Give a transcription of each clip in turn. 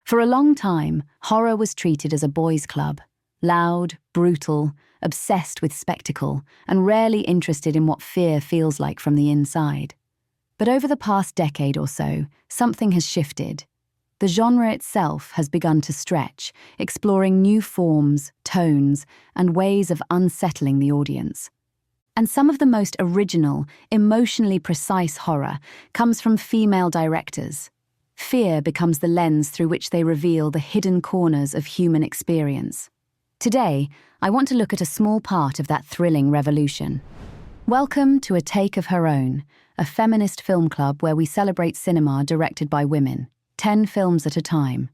For a long time, horror was treated as a boys' club, loud, brutal, obsessed with spectacle, and rarely interested in what fear feels like from the inside. But over the past decade or so, something has shifted. The genre itself has begun to stretch, exploring new forms, tones, and ways of unsettling the audience. And some of the most original, emotionally precise horror comes from female directors. Fear becomes the lens through which they reveal the hidden corners of human experience. Today, I want to look at a small part of that thrilling revolution. Welcome to A Take of Her Own, a feminist film club where we celebrate cinema directed by women, 10 films at a time.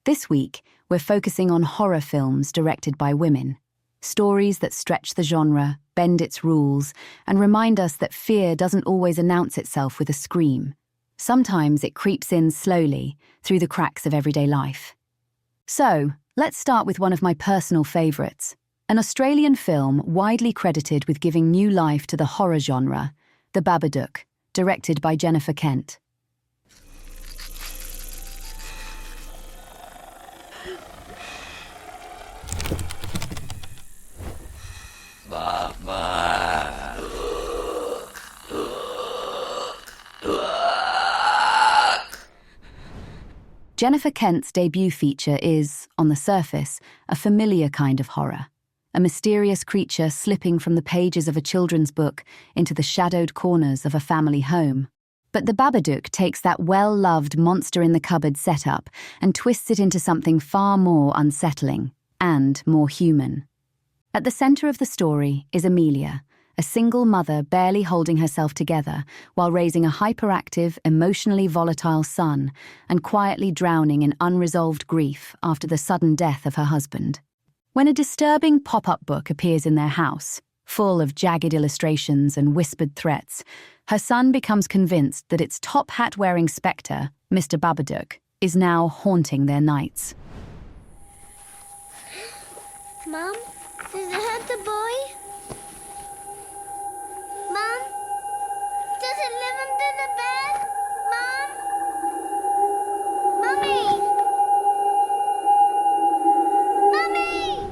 This week, we're focusing on horror films directed by women. Stories that stretch the genre, bend its rules, and remind us that fear doesn't always announce itself with a scream. Sometimes it creeps in slowly, through the cracks of everyday life. So, let's start with one of my personal favourites, an Australian film widely credited with giving new life to the horror genre, The Babadook, directed by Jennifer Kent. Jennifer Kent's debut feature is, on the surface, a familiar kind of horror. A mysterious creature slipping from the pages of a children's book into the shadowed corners of a family home. But The Babadook takes that well-loved monster-in-the-cupboard setup and twists it into something far more unsettling and more human. At the centre of the story is Amelia, a single mother barely holding herself together while raising a hyperactive, emotionally volatile son and quietly drowning in unresolved grief after the sudden death of her husband. When a disturbing pop-up book appears in their house, full of jagged illustrations and whispered threats, her son becomes convinced that its top-hat-wearing spectre, Mr. Babadook, is now haunting their nights. Mom, does it hurt the boy? Mom? Does it live under the bed? Mom? Mommy! Mommy!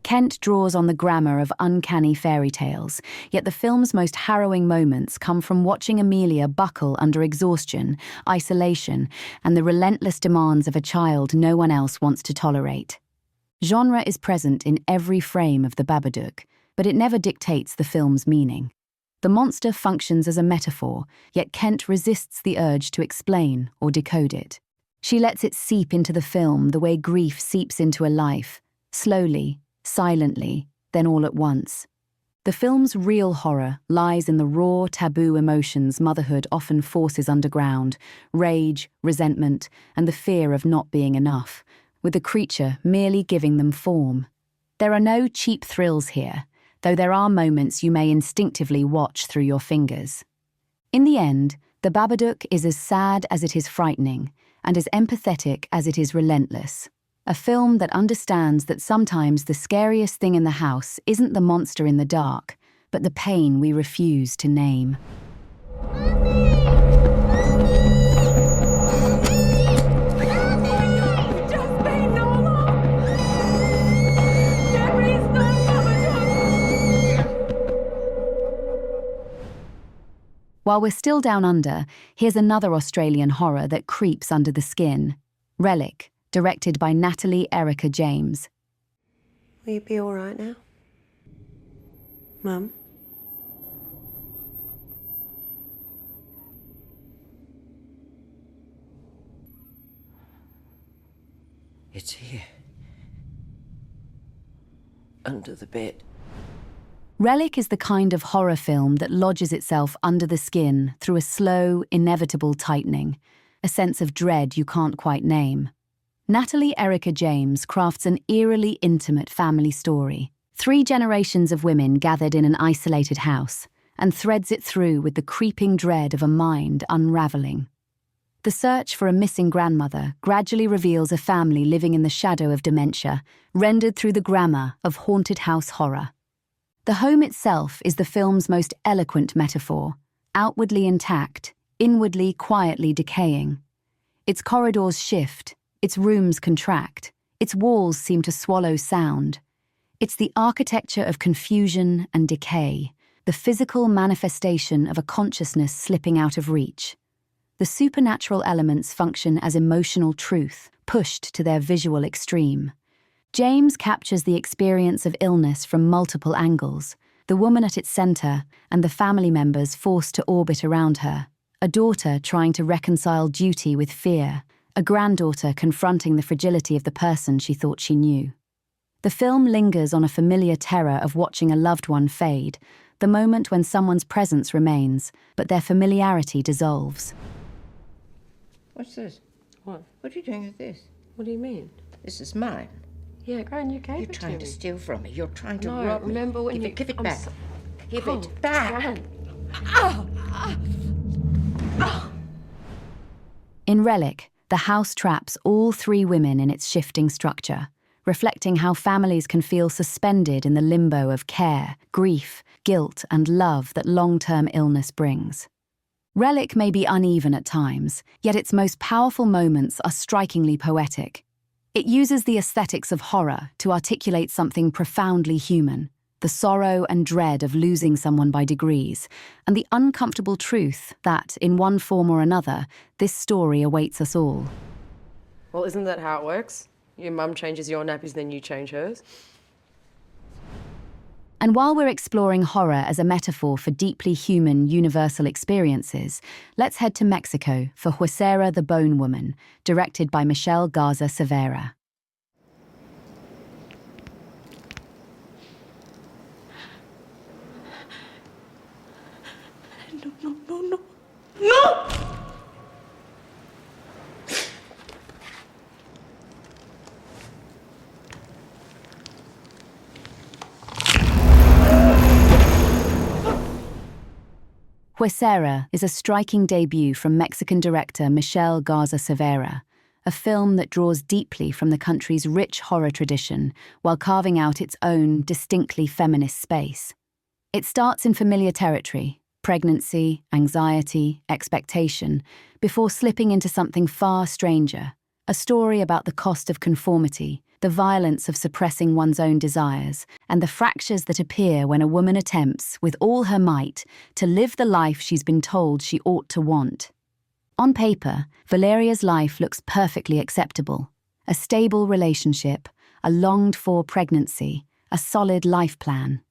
Kent draws on the grammar of uncanny fairy tales, yet the film's most harrowing moments come from watching Amelia buckle under exhaustion, isolation, and the relentless demands of a child no one else wants to tolerate. Genre is present in every frame of The Babadook, but it never dictates the film's meaning. The monster functions as a metaphor, yet Kent resists the urge to explain or decode it. She lets it seep into the film the way grief seeps into a life, slowly, silently, then all at once. The film's real horror lies in the raw, taboo emotions motherhood often forces underground: rage, resentment, and the fear of not being enough, with the creature merely giving them form. There are no cheap thrills here, though there are moments you may instinctively watch through your fingers. In the end, The Babadook is as sad as it is frightening, and as empathetic as it is relentless. A film that understands that sometimes the scariest thing in the house isn't the monster in the dark, but the pain we refuse to name. While we're still down under, here's another Australian horror that creeps under the skin. Relic, directed by Natalie Erica James. Will you be all right now? Mum? It's here. Under the bed. Relic is the kind of horror film that lodges itself under the skin through a slow, inevitable tightening, a sense of dread you can't quite name. Natalie Erica James crafts an eerily intimate family story. 3 generations of women gathered in an isolated house, and threads it through with the creeping dread of a mind unraveling. The search for a missing grandmother gradually reveals a family living in the shadow of dementia, rendered through the grammar of haunted house horror. The home itself is the film's most eloquent metaphor, outwardly intact, inwardly quietly decaying. Its corridors shift, Its rooms contract. Its walls seem to swallow sound. It's the architecture of confusion and decay, the physical manifestation of a consciousness slipping out of reach. The supernatural elements function as emotional truth, pushed to their visual extreme. James captures the experience of illness from multiple angles, the woman at its center and the family members forced to orbit around her, a daughter trying to reconcile duty with fear, a granddaughter confronting the fragility of the person she thought she knew. The film lingers on a familiar terror of watching a loved one fade, the moment when someone's presence remains, but their familiarity dissolves. What's this? What? What are you doing with this? What do you mean? This is mine. Yeah, Gran, you gave You're it to trying me. to steal from me. You're trying to No, rob me. remember when Give you... it I'm back. so- Give Oh, it back. Gran. In Relic, the house traps all three women in its shifting structure, reflecting how families can feel suspended in the limbo of care, grief, guilt, and love that long-term illness brings. Relic may be uneven at times, yet its most powerful moments are strikingly poetic. It uses the aesthetics of horror to articulate something profoundly human, the sorrow and dread of losing someone by degrees, and the uncomfortable truth that, in one form or another, this story awaits us all. Well, isn't that how it works? Your mum changes your nappies, then you change hers. And while we're exploring horror as a metaphor for deeply human, universal experiences, let's head to Mexico for Huesera the Bone Woman, directed by Michelle Garza Severa. Huesera is a striking debut from Mexican director Michelle Garza Severa, a film that draws deeply from the country's rich horror tradition while carving out its own distinctly feminist space. It starts in familiar territory, pregnancy, anxiety, expectation, before slipping into something far stranger, a story about the cost of conformity, the violence of suppressing one's own desires, and the fractures that appear when a woman attempts, with all her might, to live the life she's been told she ought to want. On paper, Valeria's life looks perfectly acceptable. A stable relationship, a longed-for pregnancy, a solid life plan.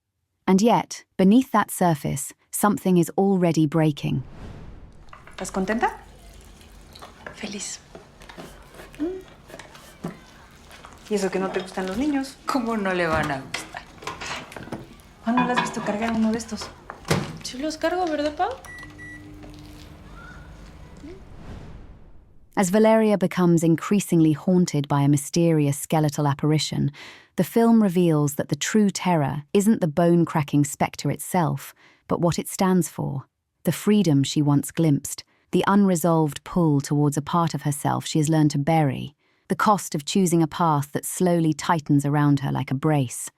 And yet, beneath that surface, something is already breaking. ¿Estás contenta? Feliz. ¿Y eso que no te gustan los niños? ¿Cómo no le van a gustar? ¿Cuándo le has visto cargar uno de estos? Sí los cargo, ¿verdad, Pa? As Valeria becomes increasingly haunted by a mysterious skeletal apparition, the film reveals that the true terror isn't the bone-cracking spectre itself, but what it stands for, the freedom she once glimpsed, the unresolved pull towards a part of herself she has learned to bury, the cost of choosing a path that slowly tightens around her like a brace.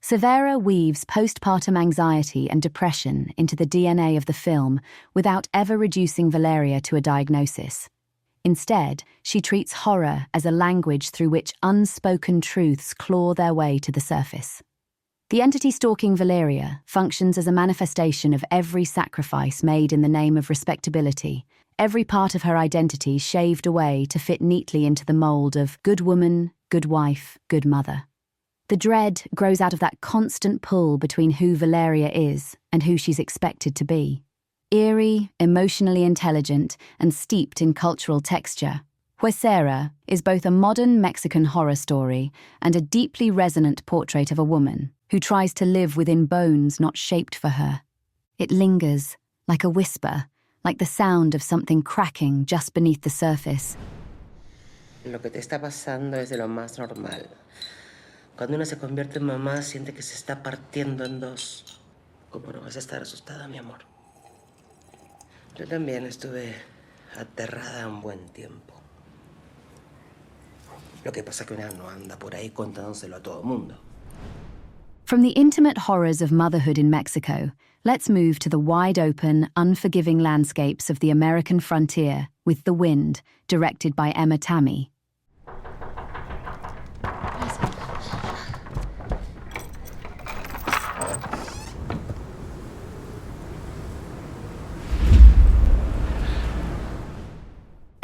Severa weaves postpartum anxiety and depression into the DNA of the film without ever reducing Valeria to a diagnosis. Instead, she treats horror as a language through which unspoken truths claw their way to the surface. The entity stalking Valeria functions as a manifestation of every sacrifice made in the name of respectability, every part of her identity shaved away to fit neatly into the mold of good woman, good wife, good mother. The dread grows out of that constant pull between who Valeria is and who she's expected to be. Eerie, emotionally intelligent, and steeped in cultural texture, Huesera is both a modern Mexican horror story and a deeply resonant portrait of a woman who tries to live within bones not shaped for her. It lingers, like a whisper, like the sound of something cracking just beneath the surface. Lo que te está pasando es de lo más normal. Cuando una se convierte en mamá, siente que se está partiendo en dos. ¿Cómo no vas a estar asustada, mi amor? Yo también estuve aterrada un buen tiempo. Lo que pasa es que una no anda por ahí contándoselo a todo mundo. From the intimate horrors of motherhood in Mexico, let's move to the wide-open, unforgiving landscapes of the American frontier with The Wind, directed by Emma Tammy.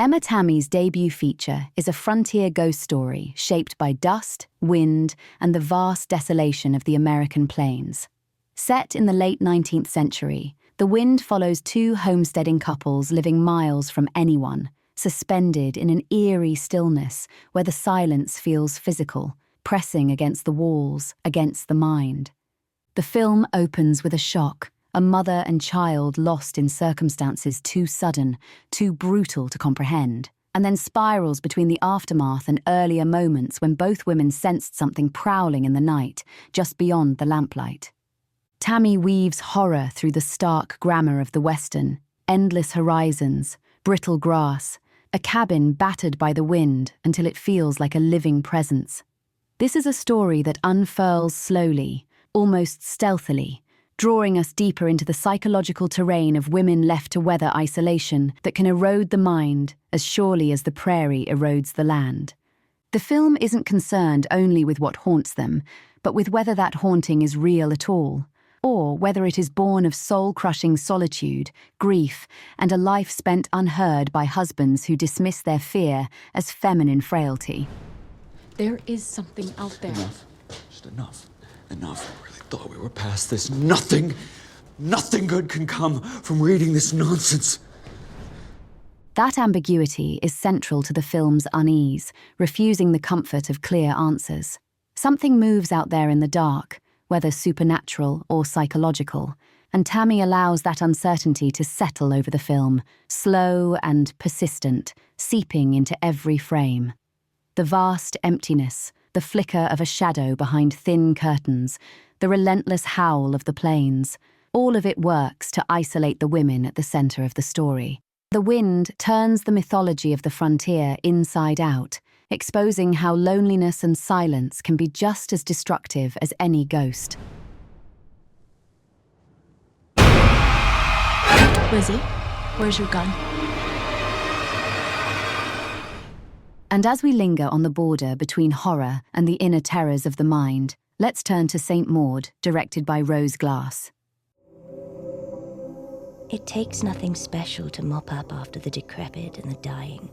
Emma Tammy's debut feature is a frontier ghost story shaped by dust, wind, and the vast desolation of the American plains. Set in the late 19th century, The Wind follows two homesteading couples living miles from anyone, suspended in an eerie stillness where the silence feels physical, pressing against the walls, against the mind. The film opens with a shock, a mother and child lost in circumstances too sudden, too brutal to comprehend, and then spirals between the aftermath and earlier moments when both women sensed something prowling in the night, just beyond the lamplight. Tammy weaves horror through the stark grammar of the Western, endless horizons, brittle grass, a cabin battered by the wind until it feels like a living presence. This is a story that unfurls slowly, almost stealthily, drawing us deeper into the psychological terrain of women left to weather isolation that can erode the mind as surely as the prairie erodes the land. The film isn't concerned only with what haunts them, but with whether that haunting is real at all, or whether it is born of soul-crushing solitude, grief, and a life spent unheard by husbands who dismiss their fear as feminine frailty. There is something out there. Enough. Just enough. Enough. I really thought we were past this. Nothing good can come from reading this nonsense. That ambiguity is central to the film's unease, refusing the comfort of clear answers. Something moves out there in the dark, whether supernatural or psychological, and Tammy allows that uncertainty to settle over the film, slow and persistent, seeping into every frame. The vast emptiness, the flicker of a shadow behind thin curtains, the relentless howl of the plains, all of it works to isolate the women at the center of the story. The Wind turns the mythology of the frontier inside out, exposing how loneliness and silence can be just as destructive as any ghost. Lizzie, where's your gun? And as we linger on the border between horror and the inner terrors of the mind, let's turn to St. Maud, directed by Rose Glass. It takes nothing special to mop up after the decrepit and the dying.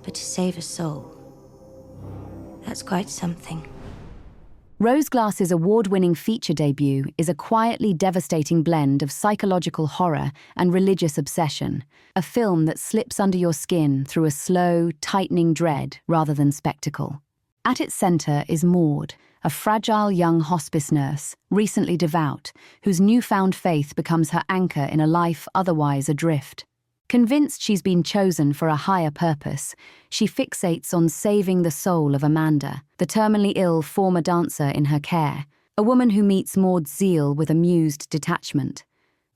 But to save a soul, that's quite something. Rose Glass's award-winning feature debut is a quietly devastating blend of psychological horror and religious obsession, a film that slips under your skin through a slow, tightening dread rather than spectacle. At its center is Maud, a fragile young hospice nurse, recently devout, whose newfound faith becomes her anchor in a life otherwise adrift. Convinced she's been chosen for a higher purpose, she fixates on saving the soul of Amanda, the terminally ill former dancer in her care, a woman who meets Maud's zeal with amused detachment.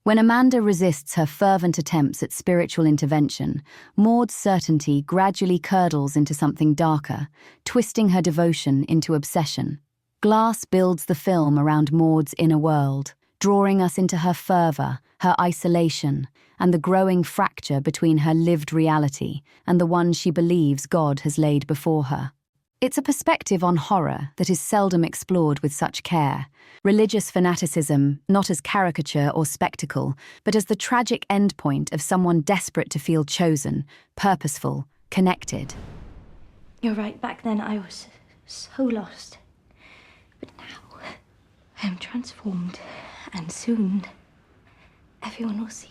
When Amanda resists her fervent attempts at spiritual intervention, Maud's certainty gradually curdles into something darker, twisting her devotion into obsession. Glass builds the film around Maud's inner world, drawing us into her fervor, her isolation, and the growing fracture between her lived reality and the one she believes God has laid before her. It's a perspective on horror that is seldom explored with such care. Religious fanaticism, not as caricature or spectacle, but as the tragic endpoint of someone desperate to feel chosen, purposeful, connected. You're right, back then I was so lost. But now, I am transformed, and soon, everyone will see.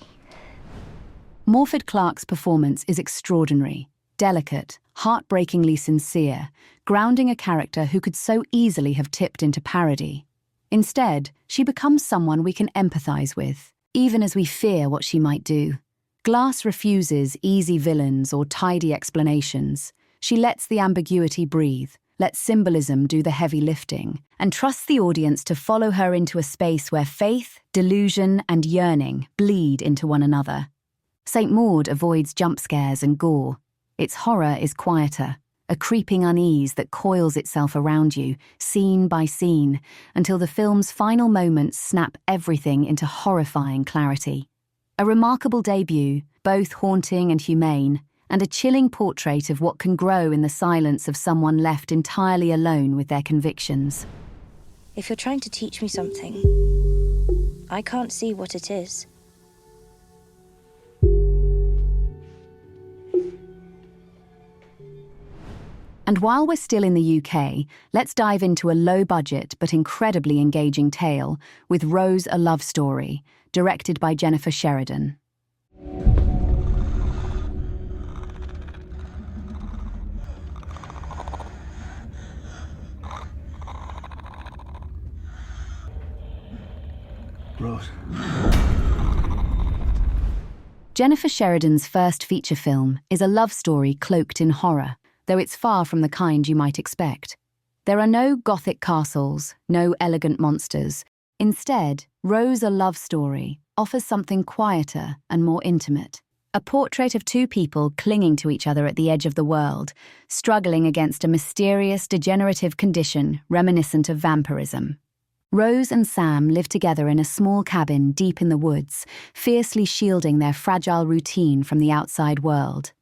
Morfydd Clark's performance is extraordinary, delicate, heartbreakingly sincere, grounding a character who could so easily have tipped into parody. Instead, she becomes someone we can empathize with, even as we fear what she might do. Glass refuses easy villains or tidy explanations. She lets the ambiguity breathe, lets symbolism do the heavy lifting, and trusts the audience to follow her into a space where faith, delusion, and yearning bleed into one another. St. Maud avoids jump scares and gore. Its horror is quieter, a creeping unease that coils itself around you, scene by scene, until the film's final moments snap everything into horrifying clarity. A remarkable debut, both haunting and humane, and a chilling portrait of what can grow in the silence of someone left entirely alone with their convictions. If you're trying to teach me something, I can't see what it is. And while we're still in the UK, let's dive into a low-budget but incredibly engaging tale with Rose: A Love Story, directed by Jennifer Sheridan. Rose. Jennifer Sheridan's first feature film is a love story cloaked in horror, though it's far from the kind you might expect. There are no gothic castles, no elegant monsters. Instead, Rose: A Love Story offers something quieter and more intimate. A portrait of two people clinging to each other at the edge of the world, struggling against a mysterious, degenerative condition reminiscent of vampirism. Rose and Sam live together in a small cabin deep in the woods, fiercely shielding their fragile routine from the outside world.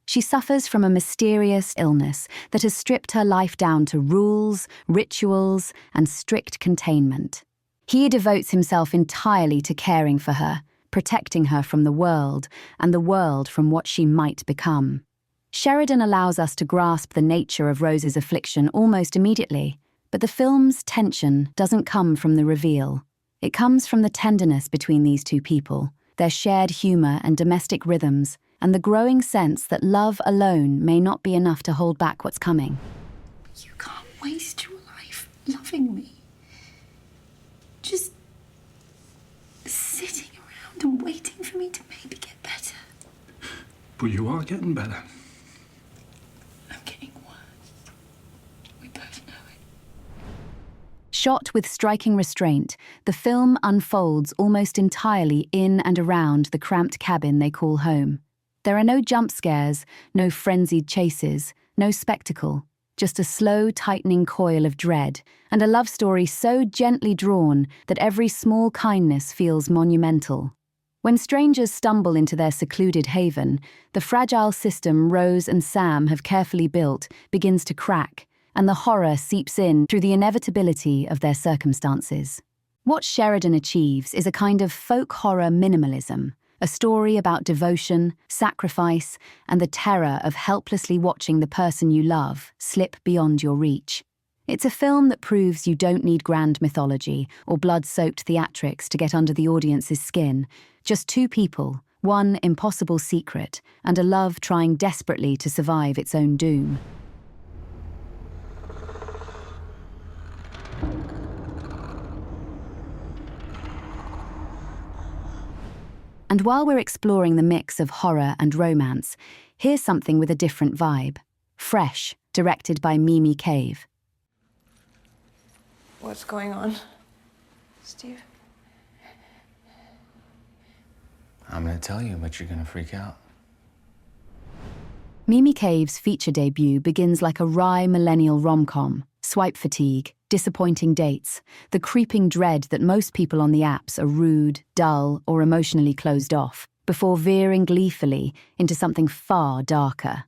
She suffers from a mysterious illness that has stripped her life down to rules, rituals, and strict containment. He devotes himself entirely to caring for her, protecting her from the world, and the world from what she might become. Sheridan allows us to grasp the nature of Rose's affliction almost immediately, but the film's tension doesn't come from the reveal. It comes from the tenderness between these two people, their shared humour and domestic rhythms, and the growing sense that love alone may not be enough to hold back what's coming. You can't waste your life loving me. Just sitting around and waiting for me to maybe get better. But you are getting better. I'm getting worse. We both know it. Shot with striking restraint, the film unfolds almost entirely in and around the cramped cabin they call home. There are no jump scares, no frenzied chases, no spectacle, just a slow, tightening coil of dread, and a love story so gently drawn that every small kindness feels monumental. When strangers stumble into their secluded haven, the fragile system Rose and Sam have carefully built begins to crack, and the horror seeps in through the inevitability of their circumstances. What Sheridan achieves is a kind of folk horror minimalism, a story about devotion, sacrifice, and the terror of helplessly watching the person you love slip beyond your reach. It's a film that proves you don't need grand mythology or blood-soaked theatrics to get under the audience's skin. Just two people, one impossible secret, and a love trying desperately to survive its own doom. And while we're exploring the mix of horror and romance, here's something with a different vibe. Fresh, directed by Mimi Cave. What's going on, Steve? I'm gonna tell you, but you're gonna freak out. Mimi Cave's feature debut begins like a wry millennial rom-com. Swipe fatigue, disappointing dates, the creeping dread that most people on the apps are rude, dull, or emotionally closed off, before veering gleefully into something far darker.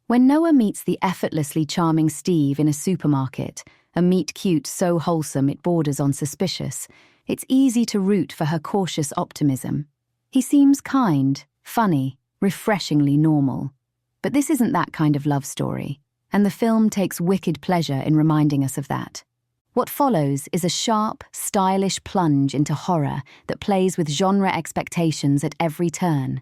When Noah meets the effortlessly charming Steve in a supermarket, a meet-cute so wholesome it borders on suspicious, it's easy to root for her cautious optimism. He seems kind, funny, refreshingly normal. But this isn't that kind of love story, and the film takes wicked pleasure in reminding us of that. What follows is a sharp, stylish plunge into horror that plays with genre expectations at every turn.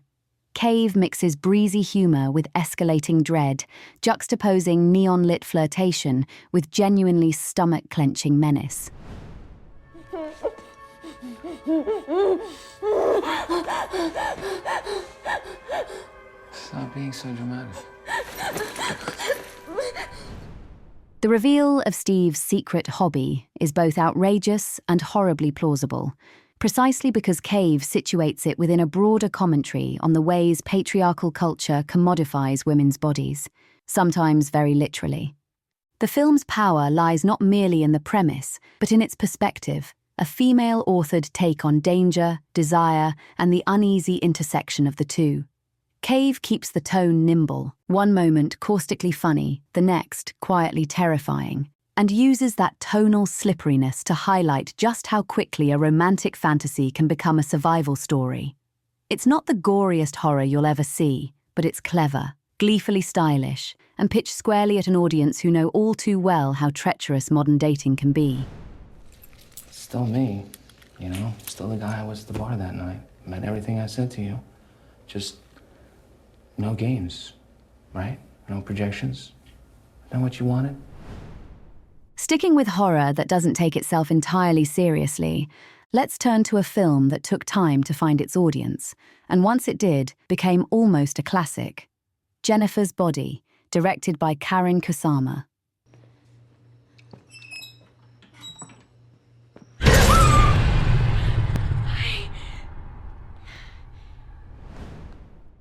Cave mixes breezy humour with escalating dread, juxtaposing neon-lit flirtation with genuinely stomach-clenching menace. Stop being so dramatic. The reveal of Steve's secret hobby is both outrageous and horribly plausible, precisely because Cave situates it within a broader commentary on the ways patriarchal culture commodifies women's bodies, sometimes very literally. The film's power lies not merely in the premise, but in its perspective, a female-authored take on danger, desire, and the uneasy intersection of the two. Cave keeps the tone nimble, one moment caustically funny, the next quietly terrifying, and uses that tonal slipperiness to highlight just how quickly a romantic fantasy can become a survival story. It's not the goriest horror you'll ever see, but it's clever, gleefully stylish, and pitched squarely at an audience who know all too well how treacherous modern dating can be. Still me, you know? Still the guy I was at the bar that night. Meant everything I said to you. Just no games, right? No projections. Know what you wanted? Sticking with horror that doesn't take itself entirely seriously, let's turn to a film that took time to find its audience, and once it did, became almost a classic. Jennifer's Body, directed by Karyn Kusama.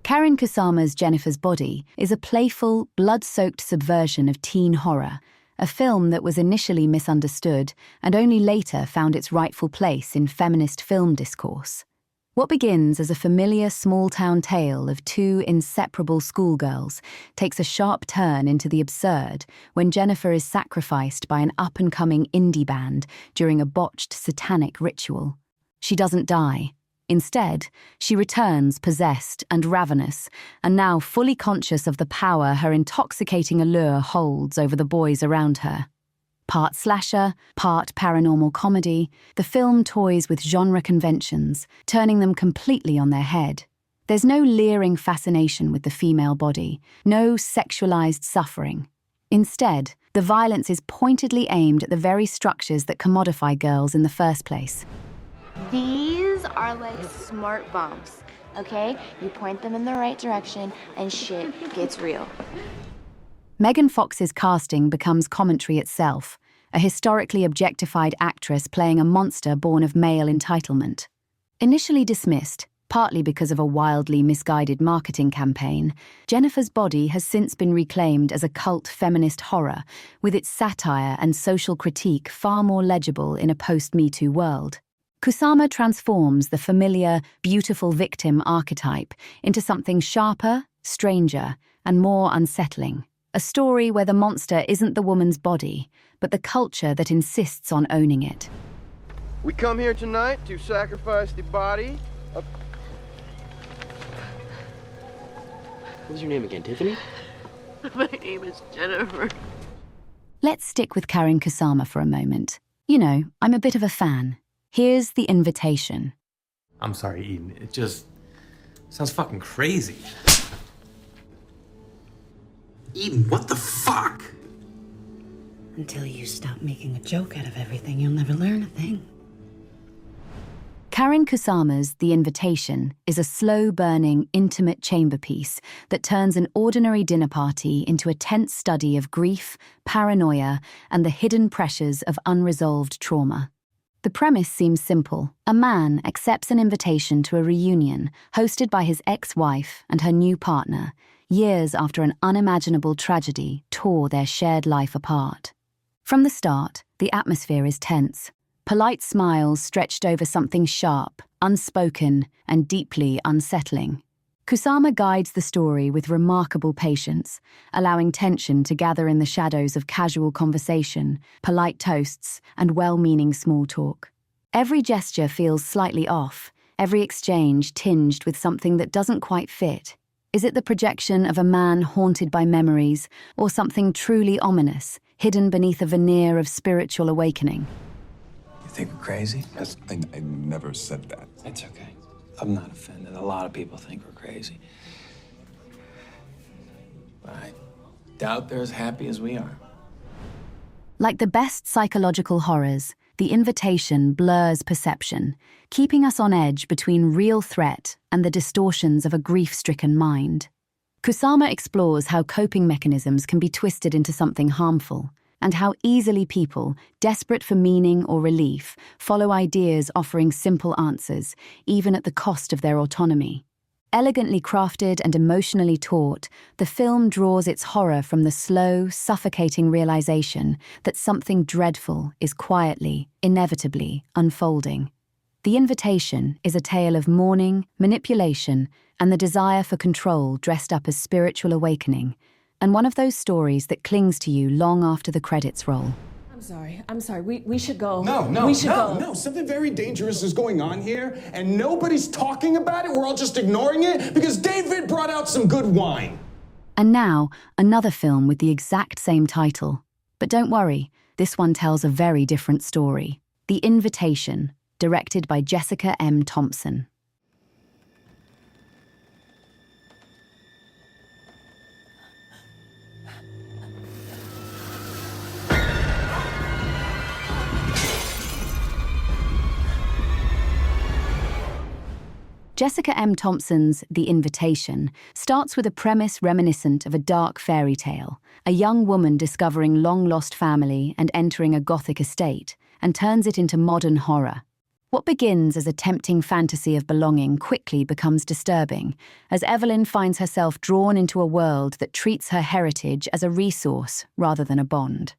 Karyn Kusama's Jennifer's Body is a playful, blood-soaked subversion of teen horror, a film that was initially misunderstood and only later found its rightful place in feminist film discourse. What begins as a familiar small-town tale of two inseparable schoolgirls takes a sharp turn into the absurd when Jennifer is sacrificed by an up-and-coming indie band during a botched satanic ritual. She doesn't die. Instead, she returns possessed and ravenous, and now fully conscious of the power her intoxicating allure holds over the boys around her. Part slasher, part paranormal comedy, the film toys with genre conventions, turning them completely on their head. There's no leering fascination with the female body, no sexualized suffering. Instead, the violence is pointedly aimed at the very structures that commodify girls in the first place. These are like smart bombs, okay? You point them in the right direction and shit gets real. Megan Fox's casting becomes commentary itself, a historically objectified actress playing a monster born of male entitlement. Initially dismissed, partly because of a wildly misguided marketing campaign, Jennifer's Body has since been reclaimed as a cult feminist horror, with its satire and social critique far more legible in a post-Me Too world. Kusama transforms the familiar, beautiful victim archetype into something sharper, stranger, and more unsettling. A story where the monster isn't the woman's body, but the culture that insists on owning it. We come here tonight to sacrifice the body of... What's your name again, Tiffany? My name is Jennifer. Let's stick with Karyn Kusama for a moment. You know, I'm a bit of a fan. Here's The Invitation. I'm sorry, Eden. It just sounds fucking crazy. Eden, what the fuck? Until you stop making a joke out of everything, you'll never learn a thing. Karyn Kusama's The Invitation is a slow-burning, intimate chamber piece that turns an ordinary dinner party into a tense study of grief, paranoia, and the hidden pressures of unresolved trauma. The premise seems simple. A man accepts an invitation to a reunion hosted by his ex-wife and her new partner, years after an unimaginable tragedy tore their shared life apart. From the start, the atmosphere is tense. Polite smiles stretched over something sharp, unspoken, and deeply unsettling. Kusama guides the story with remarkable patience, allowing tension to gather in the shadows of casual conversation, polite toasts, and well-meaning small talk. Every gesture feels slightly off, every exchange tinged with something that doesn't quite fit. Is it the projection of a man haunted by memories, or something truly ominous, hidden beneath a veneer of spiritual awakening? You think we're crazy? I never said that. It's okay. I'm not offended. A lot of people think we're crazy. But I doubt they're as happy as we are. Like the best psychological horrors, The Invitation blurs perception, keeping us on edge between real threat and the distortions of a grief-stricken mind. Kusama explores how coping mechanisms can be twisted into something harmful, and how easily people, desperate for meaning or relief, follow ideas offering simple answers, even at the cost of their autonomy. Elegantly crafted and emotionally taut, the film draws its horror from the slow, suffocating realization that something dreadful is quietly, inevitably unfolding. The Invitation is a tale of mourning, manipulation, and the desire for control dressed up as spiritual awakening, and one of those stories that clings to you long after the credits roll. I'm sorry. We should go. No. Something very dangerous is going on here, and nobody's talking about it. We're all just ignoring it because David brought out some good wine. And now, another film with the exact same title. But don't worry, this one tells a very different story. The Invitation, directed by Jessica M. Thompson. Jessica M. Thompson's The Invitation starts with a premise reminiscent of a dark fairy tale, a young woman discovering long-lost family and entering a Gothic estate, and turns it into modern horror. What begins as a tempting fantasy of belonging quickly becomes disturbing, as Evelyn finds herself drawn into a world that treats her heritage as a resource rather than a bond.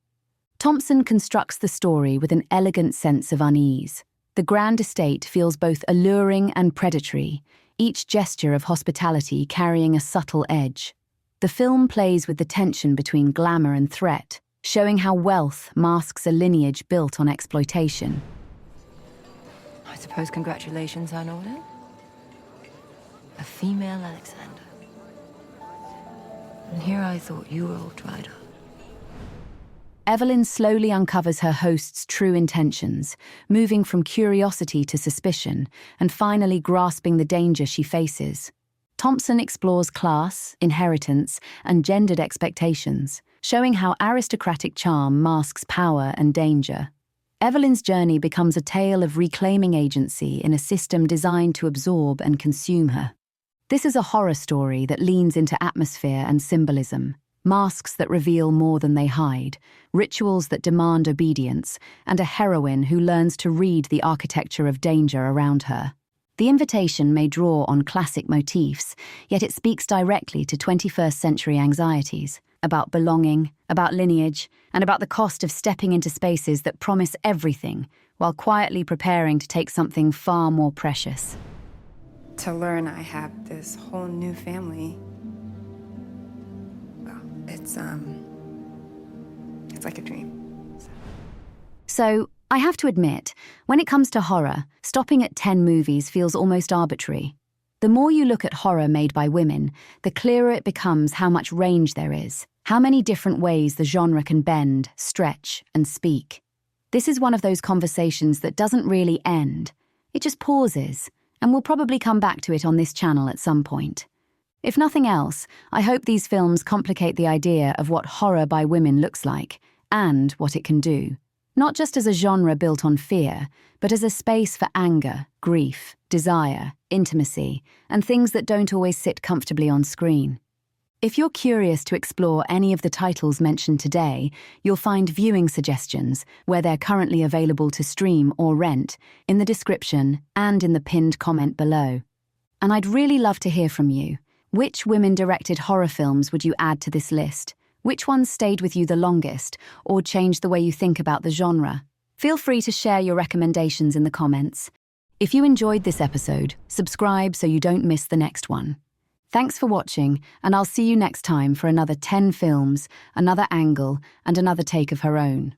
Thompson constructs the story with an elegant sense of unease. The grand estate feels both alluring and predatory, each gesture of hospitality carrying a subtle edge. The film plays with the tension between glamour and threat, showing how wealth masks a lineage built on exploitation. I suppose congratulations are in order. A female Alexander. And here I thought you were all dried up. Evelyn slowly uncovers her host's true intentions, moving from curiosity to suspicion, and finally grasping the danger she faces. Thompson explores class, inheritance, and gendered expectations, showing how aristocratic charm masks power and danger. Evelyn's journey becomes a tale of reclaiming agency in a system designed to absorb and consume her. This is a horror story that leans into atmosphere and symbolism. Masks that reveal more than they hide, rituals that demand obedience, and a heroine who learns to read the architecture of danger around her. The Invitation may draw on classic motifs, yet it speaks directly to 21st century anxieties, about belonging, about lineage, and about the cost of stepping into spaces that promise everything, while quietly preparing to take something far more precious. To learn I have this whole new family. It's like a dream. So, I have to admit, when it comes to horror, stopping at 10 movies feels almost arbitrary. The more you look at horror made by women, the clearer it becomes how much range there is, how many different ways the genre can bend, stretch, and speak. This is one of those conversations that doesn't really end. It just pauses, and we'll probably come back to it on this channel at some point. If nothing else, I hope these films complicate the idea of what horror by women looks like, and what it can do. Not just as a genre built on fear, but as a space for anger, grief, desire, intimacy, and things that don't always sit comfortably on screen. If you're curious to explore any of the titles mentioned today, you'll find viewing suggestions, where they're currently available to stream or rent, in the description and in the pinned comment below. And I'd really love to hear from you. Which women-directed horror films would you add to this list? Which ones stayed with you the longest, or changed the way you think about the genre? Feel free to share your recommendations in the comments. If you enjoyed this episode, subscribe so you don't miss the next one. Thanks for watching, and I'll see you next time for another 10 films, another angle, and another take of her own.